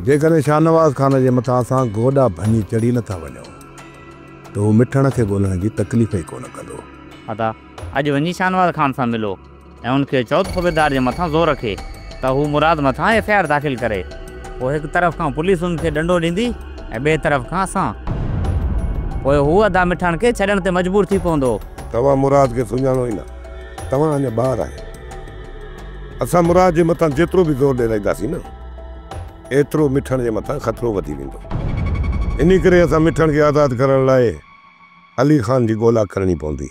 जेकॾहिं शाहनवाज़ ख़ान जे मथां असां गोॾा भञी चढ़ी नथा वञूं त हू मिठण खे ॻोल्हण जी तकलीफ़ ई कोन कंदो। अदा अॼु वञी शाहनवाज़ ख़ान सां मिलो ऐं उनखे चओ त सूबेदार जे मथां ज़ोर रखे त हू मुराद मथां एफ.आई.आर. दाख़िल करे। पोइ हिकु तरफ़ खां पुलिस उनखे ॾंडो ॾींदी ऐं ॿिए तरफ़ खां असां। पोइ हू अदा मिठण खे छॾण ते मजबूर थी पवंदो। तव्हां मुराद खे सुञाणो ई न, तव्हां अञा ॿार आहियो। असां मुराद जे मथां जेतिरो बि ज़ोर ॾेराईंदासीं न एतिरो मिठण जे मथां ख़तरो वधी वेंदो। इन करे असां मिठण खे आज़ादु करण लाइ अली ख़ान जी ॻोल्हा करणी पवंदी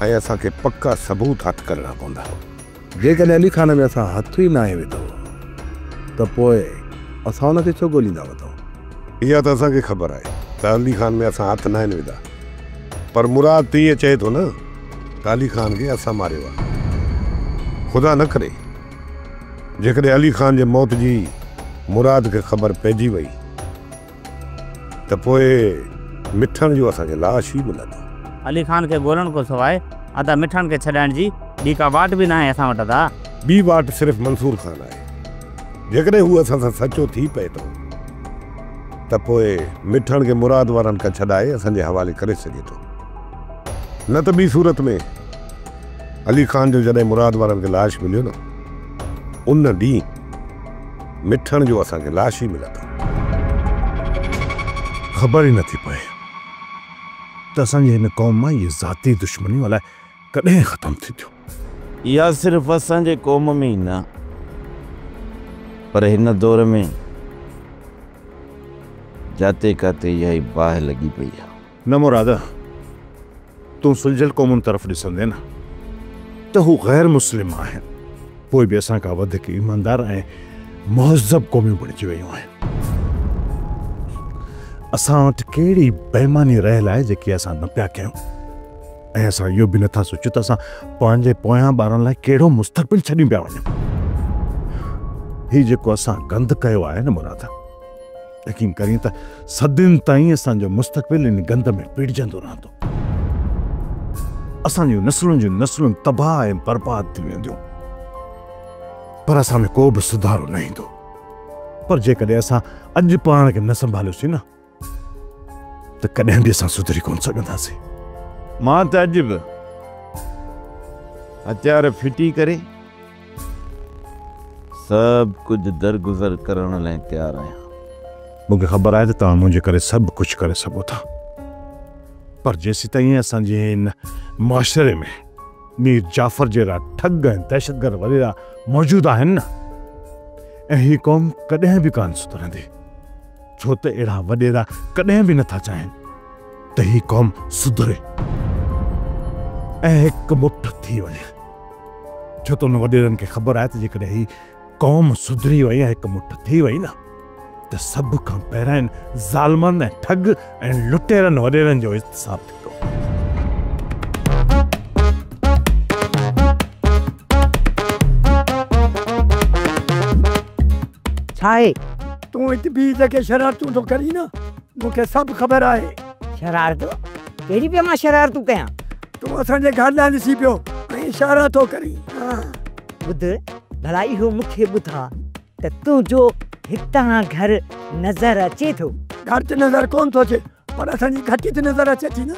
ऐं असांखे पक्का सबूत हथु करणा पवंदा। जेकॾहिं अली ख़ान में असां हथु ई न आहे विधो त पोइ असां हुनखे छो ॻोल्हींदा वठूं? इहा त असांखे ख़बर आहे त अली ख़ान में असां हथु न आहिनि विधा, पर मुराद त ईअं चए थो न त अली ख़ान खे असां मारियो आहे। ख़ुदा न करे जेकॾहिं अली ख़ान जे मौत जी मुराद खे ख़बर पइजी वई त पोइ मिठण जो असांखे लाश ई मिलंदो। अली ख़ान खे ॻोल्हण खां सवाइ अदा मिठण खे छॾाइण जी ॿी का वाट बि न आहे असां वटि। अदा ॿी वाट सिर्फ़ु मंसूर ख़ान आहे। जेकॾहिं हू असां सां सचो थी पए थो त पोइ मिठण खे मुराद वारनि खां छॾाए असांजे हवाले करे सघे थो, न त ॿी सूरत में अली ख़ान जो जॾहिं मुराद वारनि खे लाश मिलियो न उन ॾींहुं मिठण जो असांखे लाश ई मिलंदो। ख़बर ई नथी पए त असांजे हिन क़ौम मां इहे ज़ाती दुश्मनियूं अलाए कॾहिं ख़तमु थी थियूं। इहा सिर्फ़ु असांजे क़ौम में ई न पर हिन दौर में जाते काथे इहा ई बाहि लॻी पई आहे। न मुराद, तूं सुलझल क़ौमुनि तरफ़ ॾिसंदे न त हू ग़ैर मुस्लिम आहिनि, पोइ बि असां खां वधीक ईमानदार ऐं मुहज़ब क़ौमियूं बणिजी वियूं आहिनि। असां वटि कहिड़ी बेईमानी रहियल आहे जेकी असां न पिया कयूं ऐं असां इहो बि नथा सोचियूं त असां पंहिंजे पोयां ॿारनि लाइ कहिड़ो मुस्तक़बिल छॾी पिया वञूं। हीउ जेको असां गंद कयो आहे न मुराद, यकीन करीं त सदियुनि ताईं असांजो मुस्तक़बिल इन गंद में पिड़जंदो रहंदो। असांजूं नस्लुनि जूं नस्लुनि तबाह ऐं बर्बाद थी वेंदियूं, पर असां में को बि सुधारो न ईंदो। पर जेकॾहिं असां अॼु पाण खे न संभालियोसीं न त कॾहिं बि असां सुधरी कोन सघंदासीं। मां त अॼु बि हथियार फिटी करे सभु कुझु दरगुज़र करण लाइ तयारु आहियां। मूंखे ख़बर आहे त तव्हां मुंहिंजे करे सभु कुझु करे सघो था, पर जेसीं ताईं असांजे हिन मुआशरे में मीर जाफ़र जहिड़ा ठग ऐं दहशतगर्द वॾेरा मौजूदु आहिनि न ऐं हीअ क़ौम कॾहिं बि कान सुधरंदी, छो त अहिड़ा वॾेरा कॾहिं बि नथा चाहिनि त हीअ क़ौम सुधरे ऐं हिकु मुठ थी वञे, छो त उन वॾेरनि खे ख़बर आहे त जेकॾहिं हीअ क़ौम सुधरी वई ऐं हिकु मुठ थी वई न त सभ खां पहिरियों ज़ालमनि ऐं ठग ऐं लुटेरनि वॾेरनि जो इस्तिसाब थींदो। छा आहे तूं हिते बि जेके शरारतूं थो करी न मूंखे सभु ख़बर आहे। शरारतूं कहिड़ी पिया मां शरारतूं कयां? तूं असांजे घर लाइ ॾिसी पियो ऐं इशारा थो करी। ॿुध भला इहो मूंखे ॿुधा त तुंहिंजो हितां घर नज़र अचे थो? घर त नज़र कोन थो अचे पर असांजी घटी त नज़र अचे थी न।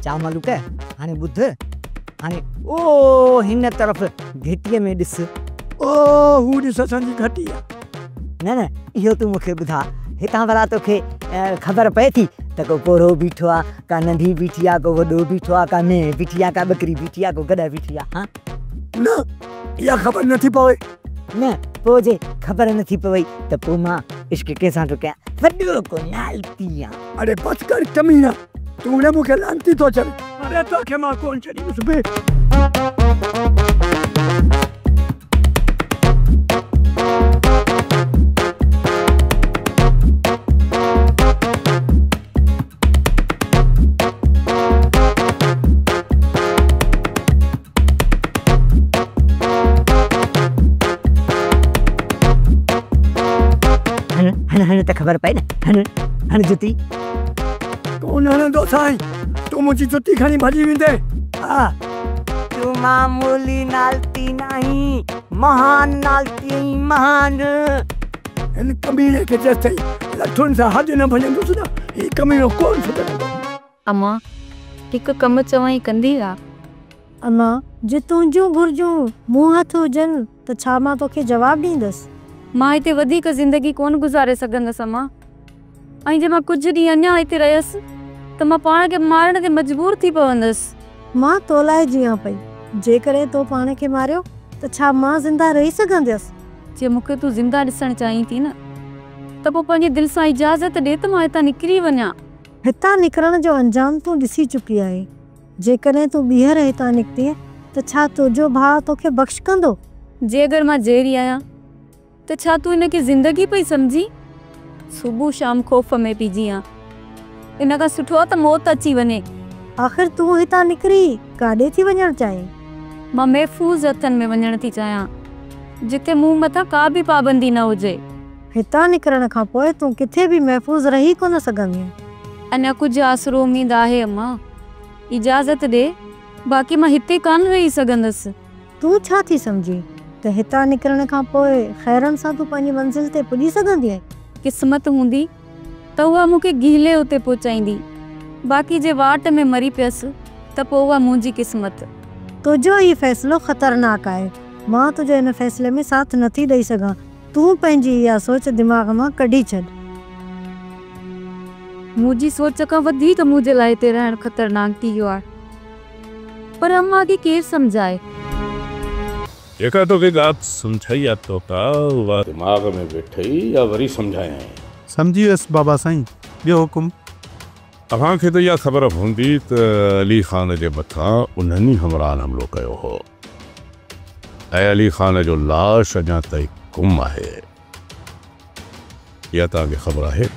चा मालूक हाणे ॿुध, हाणे ओ हिन तरफ़ घिटीअ में ॾिस, ओ हू ॾिस असांजी घटी आहे। न न इहो तूं मूंखे ॿुधा, हितां भला तोखे ख़बर पए थी त को पोरो बीठो आहे, का नंढी बीठी आहे, को वॾो बीठो आहे, का मेंह बीठी आहे, का ॿकरी बीठी आहे, को गॾ बीठी आहे? हा न इहा ख़बर नथी पवे। न पोइ जे ख़बर नथी पवई त पोइ मां इश्क कंहिंसां थो कयां? वॾो को लालती आहे। अरे बस कर कमीना, तूं न मूंखे लालती थो चवे। अरे तोखे मां कोन छॾींदुसि बे। हन त ख़बर पए न, हन जुती कोन हणंदो साईं, तूं मुंहिंजी जुती खणी भॼी वेंदे। हा तूं मामूली नालती नहीं, महान नालती, महान। इन कमीने खे चएसि थई लठुनि सां हद न भॼंदुसि न, ही कमीनो कोन सुधरंदो। अम्मा हिकु कमु चवाई कंदी आ? अम्मा जे तुंहिंजूं घुर्जूं मूं हथ हुजनि त छा मां तोखे जवाबु ॾींदसि? मां हिते वधीक ज़िंदगी कोन गुज़ारे सघंदसि अम्मा। ऐं जे मां कुझु ॾींहं अञा हिते रहियसि त मां पाण खे मारण ते मजबूर थी पवंदसि। मां तो लाइ जियां पई, जेकॾहिं तो पाण खे मारियो त छा मां ज़िंदा रही सघंदसि? जे मूंखे तूं ज़िंदा ॾिसणु चाहीं थी न त पोइ पंहिंजे दिलि सां इजाज़त ॾे त मां हितां निकिरी वञा। हितां निकिरण जो अंजाम तूं ॾिसी चुकी आहे। जेकॾहिं तूं ॿीहर हितां निकितीअ त छा तुंहिंजो भाउ तोखे बख़्श कंदो? जे अगरि मां जहिड़ी आहियां त छा तूं हिनखे ज़िंदगी पई सम्झी? सुबुह शाम ख़ौफ़ में पई जीअं, इन खां सुठो आहे त मौत अची वञे। आख़िर तूं हितां निकिरी काॾे थी वञणु चाहीं? मां महफ़ूज़ हथनि में वञणु थी चाहियां, जिते मूं मथां का बि पाबंदी न हुजे। हितां निकिरण खां पोइ तूं किथे बि महफ़ूज़ रही कोन सघंदी। अञा कुझु आसरो उमेद आहे अम्मा, इजाज़त ॾे, बाक़ी मां हिते कान रही सघंदसि। तूं छा थी सम्झी त हितां निकिरण खां पोइ ख़ैरनि सां तूं पंहिंजी मंज़िल ते पुॼी सघंदी आहे? क़िस्मत हूंदी त उहा मूंखे गीले उते पहुचाईंदी, बाक़ी जे वाट में मरी पियसि त पोइ उहा मुंहिंजी क़िस्मत। तुंहिंजो हीउ फ़ैसिलो ख़तरनाक आहे। मां तुंहिंजे हिन फ़ैसिले में साथ नथी ॾेई सघां। तूं पंहिंजी इहा सोच दिमाग़ मां कढी छॾ। मुंहिंजी सोच खां वधीक मुंहिंजे लाइ हिते रहणु ख़तरनाक थी वियो आहे, पर अम्मा खे केरु सम्झाए? जेका तोखे ॻाल्हि सम्झाई आहे तो उहा दिमाग़ में वेठई या वरी सम्झाया? समझी वियुसि बाबा साईं, ॿियो हुकुम? असांखे त इहा ख़बर हूंदी त अली ख़ान जे मथां उन्हनि हमरान हमिलो कयो हो ऐं अली ख़ान जो लाश अञा ताईं गुम आहे। इहा तव्हांखे ख़बर आहे?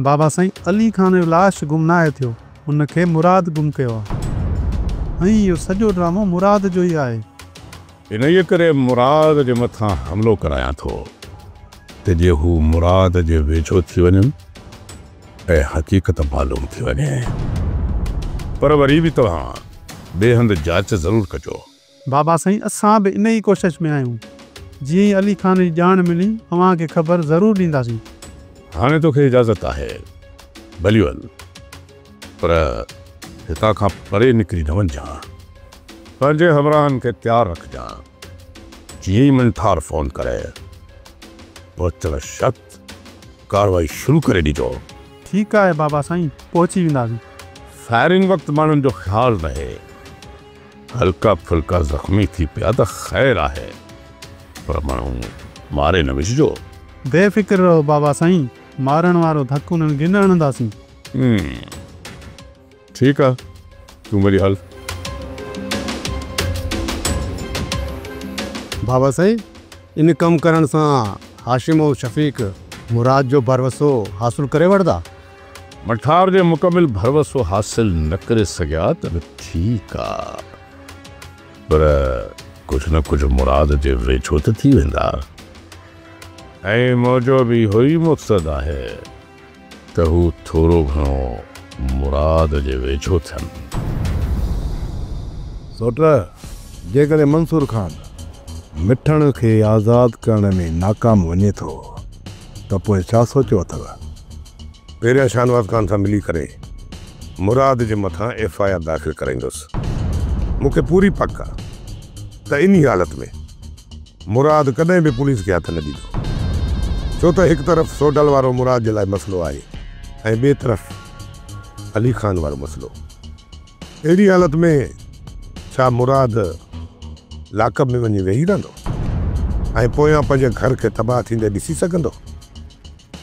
बाबा साईं, अली ख़ान जो लाश गुम न आहे थियो, उनखे मुराद गुम कयो आहे ऐं इहो सॼो ड्रामो मुराद जो ई आहे। इन्हीअ करे मुराद जे मथां हमिलो करायां थो त जे हू मुराद जे वेझो थी वञनि ऐं हक़ीक़त मालूम थी वञे। पर वरी बि तव्हां बेहंद जांच ज़रूरु कजो। बाबा साईं, असां बि इन ई कोशिश में आहियूं। जीअं ई अली ख़ान जी ॼाण मिली अव्हांखे ख़बर ज़रूरु ॾींदासीं। हाणे तोखे इजाज़त आहे, भली वञ, पर हितां खां परे निकिरी न वञजांइ। पंहिंजे हमराहनि खे तयारु रखजांइ। जीअं ई मिनथार फ़ोन करे पहुचण शर्त कार्रवाई शुरू करे ॾिजो। ठीकु आहे बाबा साईं, पहुची वेंदासीं। फायरिंग वक़्तु माण्हुनि जो ख़्यालु रहे, हल्का फुल्का ज़ख़्मी थी पिया त ख़ैरु आहे, पर माण्हू मारे न विझिजो। बेफ़िक्र रहो बाबा साईं, मारण वारो धकु उन्हनि खे न हणंदासीं। ठीकु आहे, तूं वरी हल। बाबा साईं, इन कमु करण सां हाशिम ऐं शफ़ीक मुराद जो भरवसो हासिल करे वठंदा? मठार जे मुकमिल भरवसो हासिल न करे सघिया त ठीकु आहे, पर कुझु न कुझु मुराद जे वेझो त थी वेंदा। ऐं मुंहिंजो बि इहो ई मक़सदु आहे त हू थोरो घणो मुराद जे वेझो थियनि। सोट, जेकॾहिं मंसूर ख़ान मिठण खे आज़ादु करण में नाकाम वञे थो त पोइ छा सोचियो अथव? पहिरियां शाहनवाज़ ख़ान सां मिली करे मुराद जे मथां FIR दाख़िल कराईंदुसि। मूंखे पूरी पक आहे त इन हालत में मुराद कॾहिं बि पुलिस खे हथ न ॾींदो, छो त हिकु तरफ़ सोडल वारो मुराद जे लाइ मसइलो आहे ऐं ॿिए तरफ़ अली ख़ान वारो मसइलो। अहिड़ी हालत में छा मुराद लाकअप में वञी वेही रहंदो ऐं पोयां पंहिंजे घर खे तबाह थींदे ॾिसी सघंदो?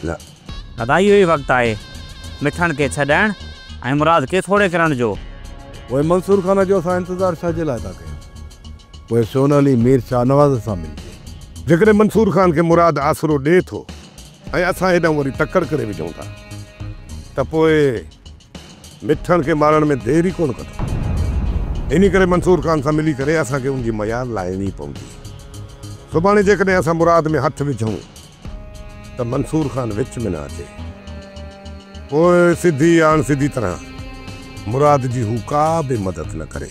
न। दादा, इहो ई वक़्तु आहे मिठण खे छॾाइण ऐं मुराद खे थोरे करण जो। पोइ मंसूर ख़ान जो असां इंतज़ारु छाजे लाइ था कयूं? पोइ सोन अली मीर शाहनवाज़ सां मिलिजे। जेकॾहिं मंसूर ख़ान खे मुराद आसरो ॾिए थो ऐं असां हेॾां वरी टकरु करे विझूं था त पोइ मिठण खे मारण में देरि ई कोन कंदो। इन करे मंसूर ख़ान सां मिली करे असांखे उनजी मयार लाहिणी पवंदी। सुभाणे जेकॾहिं असां मुराद में हथु विझूं त मंसूर ख़ान विच में न अचे, पोइ सिधी या अणसिधी तरह मुराद जी हू का बि मदद न करे।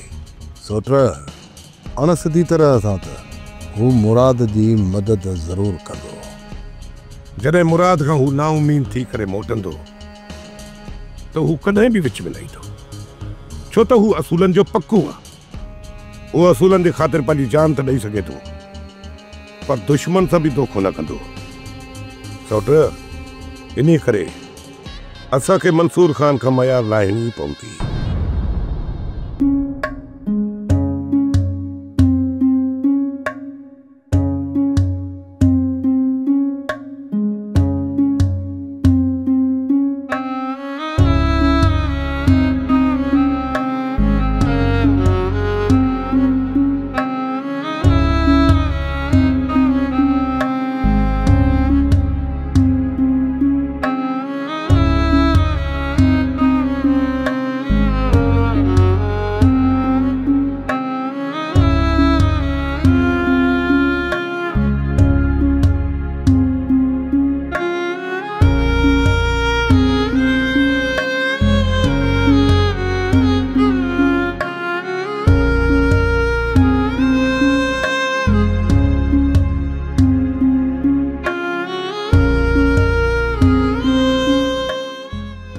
सोट, अणसिधी तरह सां त हू मुराद जी मदद ज़रूरु कंदो, जॾहिं मुराद खां हू नाउमीद थी करे मोटंदो त हू कॾहिं बि विच में न ईंदो, छो त हू असूलनि जो पक्को आहे। उहो असूलनि जे ख़ातिर पंहिंजी जान त ॾेई सघे थो, पर दुश्मन सां बि धोखो न कंदो। सौट इन करे असांखे मंसूर खान खां मयार लाहिणी पवंदी।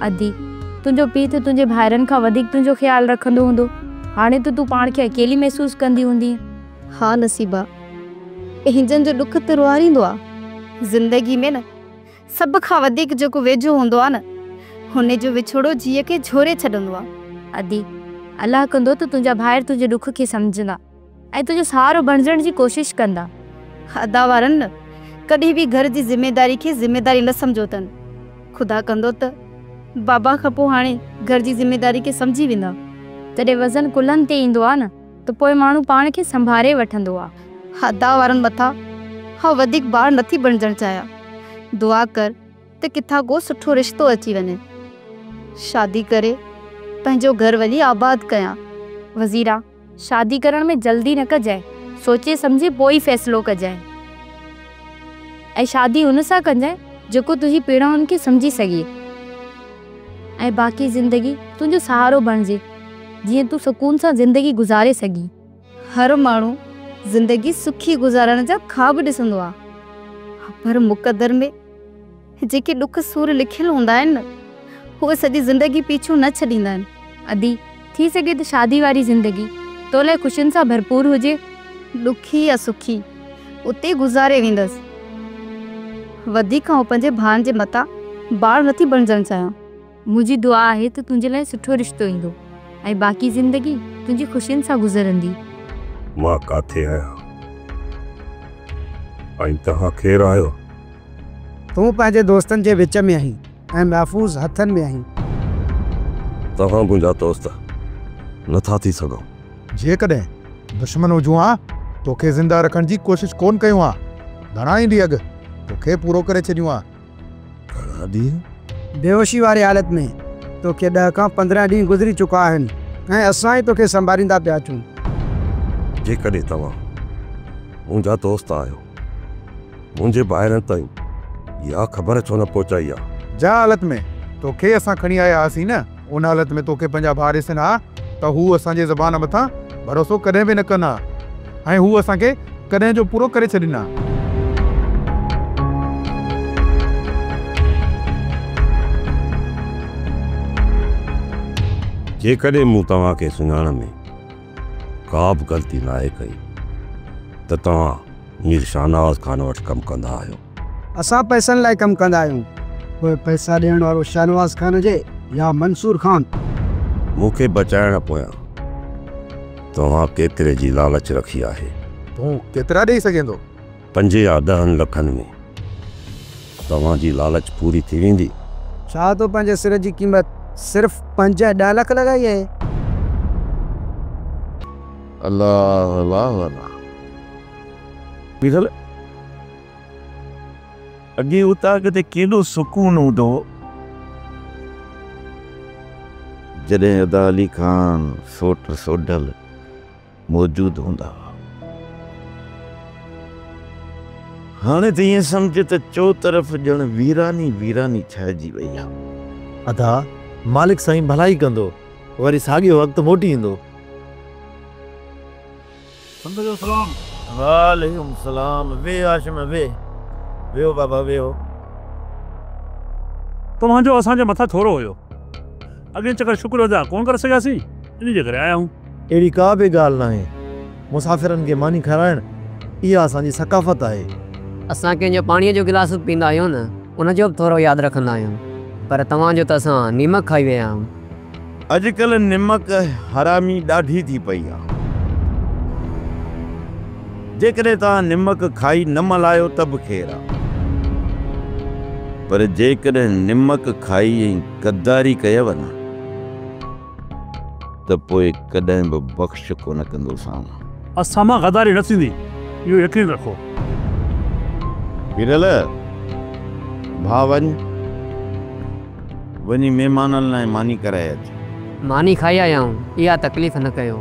अदी तुंहिंजो पीउ त तुंहिंजे भाइरनि खां वधीक तुंहिंजो ख्यालु रखंदो हूंदो, हाणे त तूं पाण खे अकेली महसूस कंदी हूंदी। हाँ नसीबा, हिंजन जो दुख त रुआरींदो आहे। ज़िंदगी में न सभ खां वधीक जेको वेझो हूंदो आहे न, हुन जो विछोड़ो जीअ खे झोरे छॾंदो आहे। अदी अलाह कंदो त तुंहिंजा भाइर तुंहिंजे दुख खे सम्झंदा ऐं तुंहिंजो सहारो बणजण जी कोशिशि कंदा। अदा वारनि न कॾहिं बि घर जी ज़िमेदारी खे ज़िमेदारी न सम्झो अथनि। ख़ुदा कंदो त बाबा खां पोइ हाणे घर जी ज़िमेदारी खे सम्झी वेंदा। जॾहिं वज़न कुल्हनि ते ईंदो आहे न त पोइ माण्हू पाण खे संभारे वठंदो आहे। अदा वारनि मथां हा वधीक ॿार नथी बणजणु चाहियां। दुआ कर त किथां को सुठो रिश्तो अची वञे, शादी करे पंहिंजो घर वञी आबाद कयां। वज़ीरा, शादी करण में जल्दी न कजांइ, सोचे सम्झे पोइ ई फ़ैसिलो कजांइ। ऐं शादी उन सां कजांइ जेको तुंहिंजी पीड़ाउनि खे सम्झी सघे ऐं बाक़ी ज़िंदगी तुंहिंजो सहारो बणिजे, जीअं तूं सुकून सां ज़िंदगी गुज़ारे सघी। हर माण्हू ज़िंदगी सुखी गुज़ारण जा ख़्वाब ॾिसंदो आहे, पर मुक़दर में जेके दुख सूर लिखियल हूंदा आहिनि न, उहे सॼी ज़िंदगी पीछू न छॾींदा आहिनि। अदी थी सघे त शादी वारी ज़िंदगी तो लाइ ख़ुशियुनि सां भरपूर हुजे। ॾुखी या सुखी उते गुज़ारे वेंदसि। वधीक आउं पंहिंजे भाउ जे मथां ॿार नथी बणजणु चाहियां। मुंहिंजी दुआ आहे त तुंहिंजे लाइ सुठो रिश्तो ईंदो ऐं बाक़ी ज़िंदगी तुंहिंजी ख़ुशियुनि सां गुज़रंदी। मां काथे आहियां ऐं तव्हां केरु आहियो? तूं पंहिंजे दोस्तनि जे विच में आहीं ऐं महफ़ूज़ हथनि में आहीं। तव्हां मुंहिंजा दोस्त नथा थी सघो। जेकॾहिं दुश्मन हुजूं हा तोखे ज़िंदा रखण जी कोशिशि कोन कयूं हा, घणा ई ॾींहं अॻु तोखे पूरो करे छॾियूं हा। घणा ॾींहं? बेहोशी वारी हालत में तोखे 10 खां 15 ॾींहं गुज़री चुका आहिनि ऐं असां ई तोखे संभालींदा पिया अचूं। जेकॾहिं तव्हां मुंहिंजा दोस्त आहियो, मुंहिंजे ॿाहिरि ताईं इहा ख़बर छो न पहुचाई आहे? जा हालत में तोखे असां खणी आया हुआसीं न, उन हालत में तोखे पंहिंजा भाउ ॾिसनि हा त हू असांजे ज़बान मथां भरोसो कॾहिं बि न कंदा ऐं हू असांखे कॾहिं जो पूरो करे छॾींदा। जेकॾहिं मूं तव्हांखे सुञाण में का बि ग़लती न आहे कई त तव्हां मीर शाहनवाज़ खान वटि कमु कंदा आहियो। असां पैसनि लाइ कमु कंदा आहियूं, उहे पैसा ॾियण वारो शाहनवाज़ खान हुजे या मंसूर खान। मूंखे बचाइण पोयां तव्हां केतिरे जी लालच रखी आहे? तूं केतिरा ॾेई सघंदो? 5 या 10 लखनि में तव्हांजी लालच पूरी थी वेंदी? छा तो पंहिंजे सिर जी क़ीमत सिर्फ़ 5 या 10 लख लॻाई आहे? अल्लाह अल्लाह अल्लाह। बिरल अॻे उतां किथे केॾो सुकून हूंदो जॾहिं अदा अली खान सोट सोडल मौजूदु हूंदा। हाणे त ईअं सम्झ त चौतरफ़ ॼण वीरानी वीरानी छाइजी वई आहे। अदा मालिक साईं भलाई कंदो, वरी साॻियो वक़्तु मोटी ईंदो। वालेकुम सलाम। वे आशिम वे, वेहो बाबा वेहो। तव्हांजो असांजे मथां थोरो हुयो। अॻे चकर शुक्रगुज़ार कोन करे सघियासीं, इन जे करे आया आहियूं। अहिड़ी का बि ॻाल्हि न आहे। मुसाफ़िरनि खे मानी खाराइण इहा असांजी सकाफ़त आहे। असां कंहिंजो पाणीअ जो गिलास पींदा आहियूं न, उनजो बि थोरो यादि रखंदा आहियूं। पर तव्हांजो त असां नीमक खाई विया आहियूं। अॼुकल्ह निमक हरामी ॾाढी थी पई आहे। जेकॾहिं तव्हां निमक खाई न मल्हायो त बि ख़ैरु आहे, पर जेकॾहिं निमक खाई ऐं गद्दारी कयव न त पोइ कॾहिं बि बख़्श कोन कंदोसांव। असां मां गद्दारी न थींदी, इहो यकीन रखो। बिरल भाउ वञी महिमाननि लाइ मानी कराए अच। मानी खाई आया आहियूं, इहा तकलीफ़ न कयो।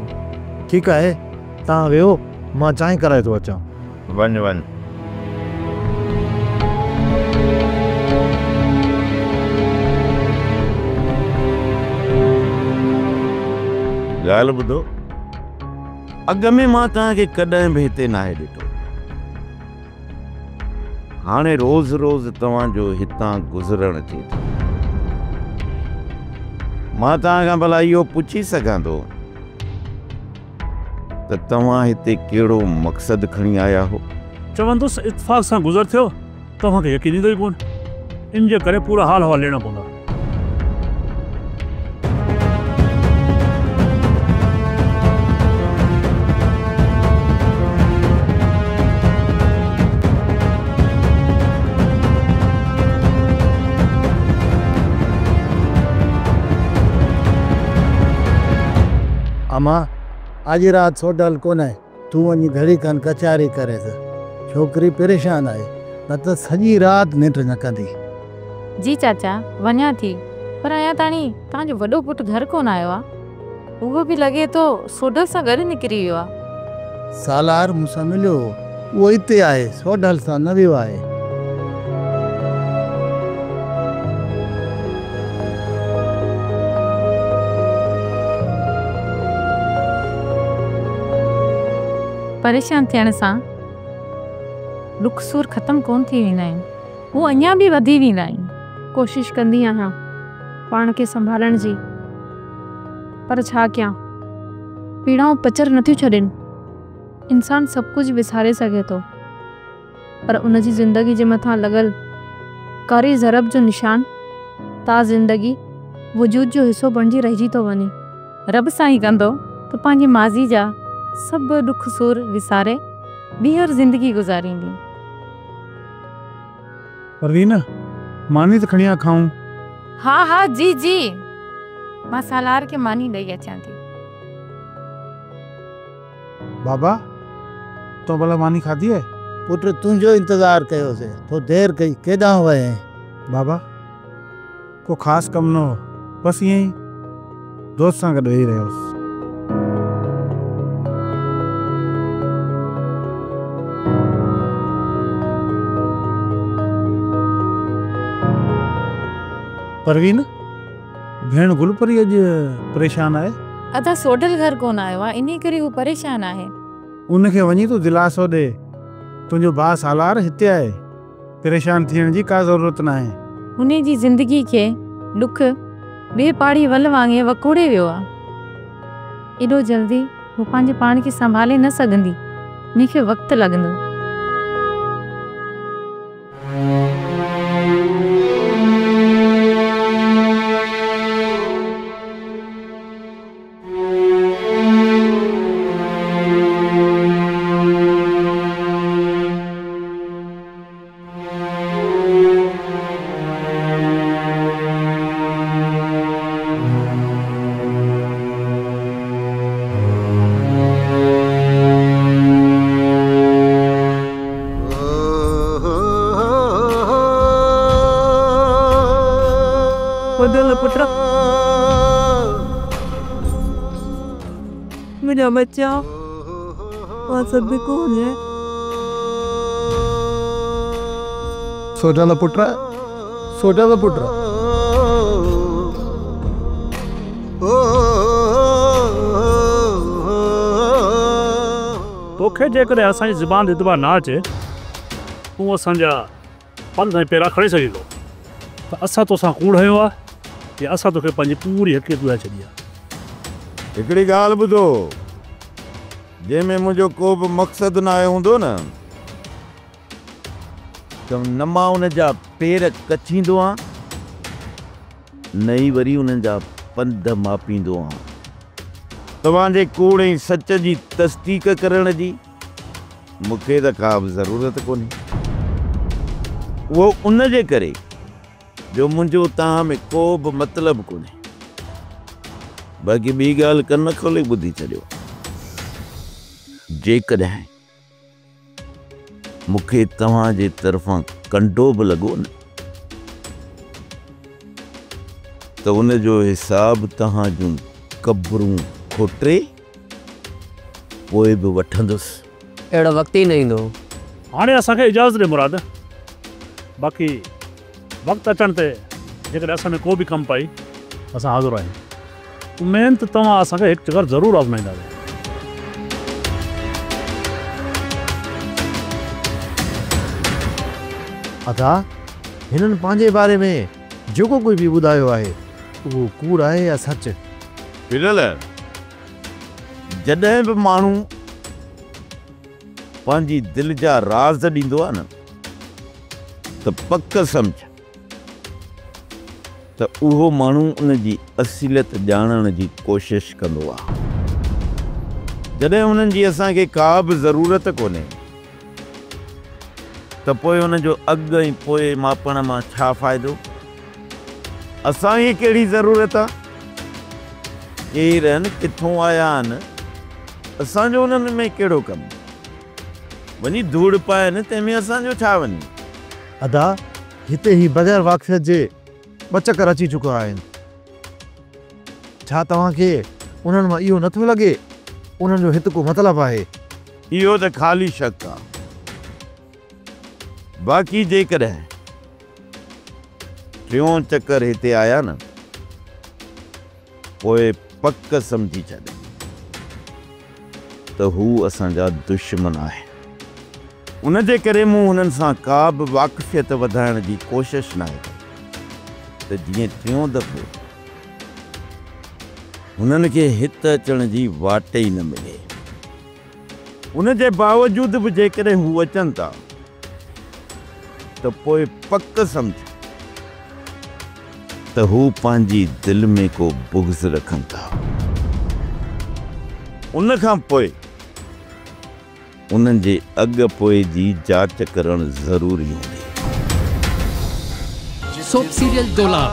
ठीकु आहे, तव्हां वेहो, मां चांहि कराए थो अचां। वञ वञ। ॻाल्हि ॿुधो, अॻ में मां तव्हांखे कॾहिं बि हिते नाहे ॾिठो। हाणे रोज़ रोज़ तव्हांजो हितां गुज़रण थिए थो। मां तव्हांखां भला इहो पुछी सघां थो त तव्हां हिते कहिड़ो मक़सदु खणी आया हो? चवंदुसि इत्फाक़ सां गुज़र थियो, तव्हांखे यकीन ईंदो ई कोन। इन जे करे पूरा हाल हवाल ॾियणा पवंदा। अमा अॼु राति सोडल कोन आहे, तूं वञी घड़ी खनि कचारी करे छोकिरी परेशान आहे, न त सॼी राति निंड न कंदी। जी चाचा वञा थी, पर अञा ताणी तव्हांजो वॾो पुटु घर कोन आयो आहे। उहो बि लॻे थो सोडल सां गॾु निकिरी वियो आहे। सालार मूंसां मिलियो, उहो हिते आहे, सोडल सां न वियो आहे। परेशान थियण सां दुख सूर ख़त्म कोन थी वेंदा आहिनि, हू अञा बि वधी वेंदा आहिनि। कोशिश कंदी आहियां पाण खे संभालण जी, पर छा कयां, पीड़ाऊं पचर नथियूं छॾनि। इंसान सभु कुझु विसारे सघे थो, पर उनजी ज़िंदगी जे मथां लॻल कारी ज़रब जो निशान ता ज़िंदगी वजूद जो हिसो बणिजी रहिजी थो वञे। रब सां ई कंदो त पंहिंजी माज़ी जा सभु दुख सूर विसारे ॿीहर ज़िंदगी गुज़ारींदी। परवीन, मानी त खणी आ खाऊं। हा हा जी जी, मां सालार के मानी ॾेई अचां थी। बाबा, तो भला मानी खाधी है? पुट तुंहिंजो इंतज़ार कयोसीं, तो देर कई, केॾां वए आहीं? बाबा, को ख़ासि कमु न हो, बसि ईअं ई दोस्त सां गॾु वेही रहियोसि। परवीन, भेण गुलपरी अॼु परेशान आहे। अदा सोडल घर कोन आयो आहे, इन करे हू परेशान आहे। उनखे वञी तूं दिलासो ॾे, तुंहिंजो भाउ सालार हिते आहे, परेशान थियण जी का ज़रूरत न आहे। हुन जी ज़िंदगी खे दुख ॿिए पाड़ी वल वांगुरु वकोड़े वियो आहे। एॾो जल्दी हू पंहिंजे पाण खे संभाले न सघंदी, मूंखे वक़्तु लॻंदो। मेरा बच्चा वहाँ सब भी कौन है? सोडल पुत्र, सोडल पुत्र। तोखे जेकॾहिं असांजी ज़ुबान ते इतबार न अचे, तूं असांजा पंध ऐं पेरा खणी सघी थो। त असां तोसां कूड़ हयो आहे या असां तोखे पंहिंजी पूरी हक़ीक़त ॿुधाए छॾी आहे। हिकिड़ी ॻाल्हि ॿुधो, जंहिंमें मुंहिंजो को बि मक़सदु न आयो हूंदो न त न मां उन जा पेर कछींदो आहियां, न ई वरी उन्हनि जा पंध मापींदो आहियां। तव्हांजे कूड़ ऐं सच जी तस्दीक करण जी मूंखे त का बि ज़रूरत कोन्हे। उहो उन जे करे जो मुंहिंजो तव्हां में को बि मतिलबु कोन्हे। बाक़ी ॿी ॻाल्हि कन खोले ॿुधी छॾियो, जेकॾहिं मूंखे तव्हांजे तरफ़ां कंडो बि लॻो न त उन जो हिसाब तव्हां जूं कब्रूं खोटे पोइ बि वठंदुसि। अहिड़ो वक़्तु ई न ईंदो। हाणे असांखे इजाज़त ॾे मुराद, बाक़ी वक़्तु अचण ते जेकॾहिं असां में को बि कमु पई असां हाज़ुर आहियूं। मेन त तव्हां असांखे हिकु चकर ज़रूरु आज़माईंदा। अदा हिननि पंहिंजे बारे में जेको कोई बि ॿुधायो आहे उहो कूड़ आहे या सच? बिरल, जॾहिं बि माण्हू पंहिंजी दिलि जा राज़ ॾींदो आहे न त पक सम्झ त उहो माण्हू उन जी असलियत ॼाणण जी कोशिशि कंदो आहे। जॾहिं उन्हनि जी असांखे का बि ज़रूरत कोन्हे त पोइ उनजो अॻु ऐं पोइ मापण मां छा फ़ाइदो? असांखे कहिड़ी ज़रूरत आहे? केरु आहिनि, किथां आया आहिनि, असांजो उन्हनि में कहिड़ो कमु? वञी धूड़ पाइनि तंहिंमें असांजो छा वञे? अदा हिते ई बग़ैर वाक़िफ़ियत जे ॿ चकर अची चुका आहिनि। छा तव्हांखे उन्हनि मां इहो नथो लॻे उन्हनि जो हिते को मतिलबु आहे? इहो त ख़ाली शक आहे। बाक़ी जेकॾहिं टियों चकर हिते आया न पोइ पक सम्झी छॾ त हू असांजा दुश्मन आहे। उन जे करे मूं हुननि सां का बि वाक़िफ़ियत वधाइण जी कोशिशि न आहे त जीअं टियों दफ़ो हुननि खे हिते अचण जी वाट ई न मिले। उन जे बावजूदि बि जेकॾहिं हू अचनि था त पोइ पक सम्झ त हू पंहिंजी दिलि में को बुग़्ज़ रखनि था। उन खां पोइ उन्हनि जे अॻु पोइ जी जांच करणु ज़रूरी हूंदी। सोप सीरियल डोला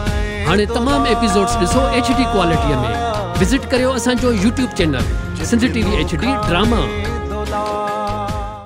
हाणे तमाम एपिसोड्स ॾिसो HD क्वालिटीअ में। विज़िट करियो असांजो YouTube channel Sindh TV HD drama.